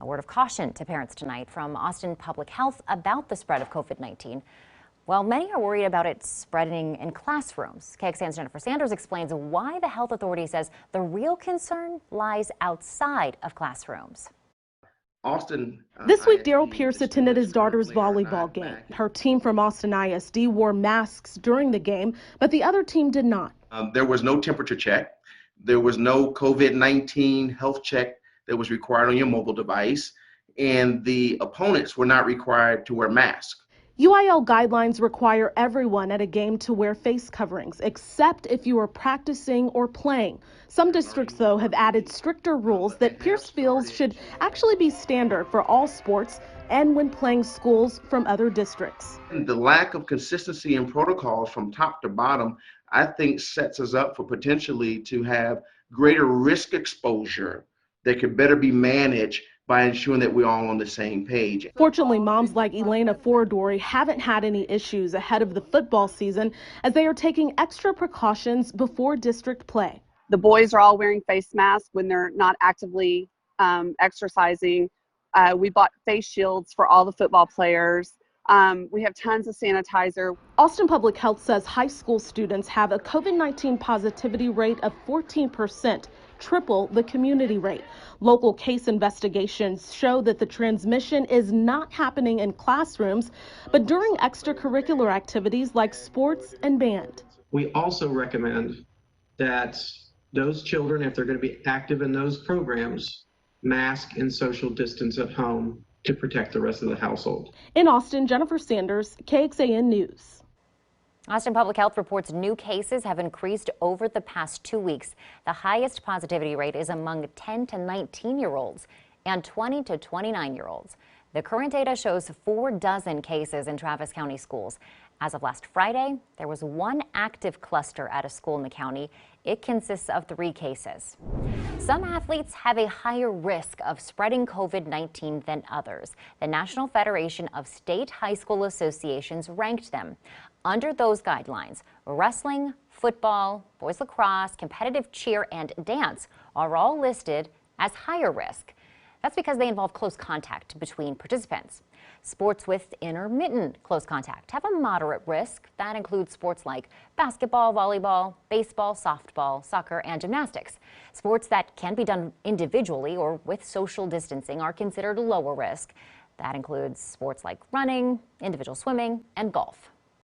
A word of caution to parents tonight from Austin Public Health about the spread of COVID-19. While many are worried about it spreading in classrooms, KXAN's Jennifer Sanders explains why the health authority says the real concern lies outside of classrooms. Austin. This week, Daryl Pierce attended his daughter's volleyball game. Her team from Austin ISD wore masks during the game, but the other team did not. There was no temperature check. There was no COVID-19 health check that was required on your mobile device, and the opponents were not required to wear masks. UIL guidelines require everyone at a game to wear face coverings, except if you are practicing or playing. Some districts, though, have added stricter rules that Pierce feels should actually be standard for all sports and when playing schools from other districts. And the lack of consistency in protocols from top to bottom, I think, sets us up for potentially to have greater risk exposure that could better be managed by ensuring that we're all on the same page. Fortunately, moms like Elena Foradori haven't had any issues ahead of the football season as they are taking extra precautions before district play. The boys are all wearing face masks when they're not actively exercising. We bought face shields for all the football players. We have tons of sanitizer. Austin Public Health says high school students have a COVID-19 positivity rate of 14%, triple the community rate. Local case investigations show that the transmission is not happening in classrooms, but during extracurricular activities like sports and band. We also recommend that those children, if they're going to be active in those programs, mask and social distance at home to protect the rest of the household. In Austin, Jennifer Sanders, KXAN News. Austin Public Health reports new cases have increased over the past 2 weeks. The highest positivity rate is among 10 to 19-year-olds and 20 to 29-year-olds. The current data shows 4 dozen cases in Travis County schools. As of last Friday, there was 1 active cluster at a school in the county. It consists of 3 cases. Some athletes have a higher risk of spreading COVID-19 than others. The National Federation of State High School Associations ranked them. Under those guidelines, wrestling, football, boys lacrosse, competitive cheer, and dance are all listed as higher risk. That's because they involve close contact between participants. Sports with intermittent close contact have a moderate risk. That includes sports like basketball, volleyball, baseball, softball, soccer, and gymnastics. Sports that can be done individually or with social distancing are considered lower risk. That includes sports like running, individual swimming, and golf.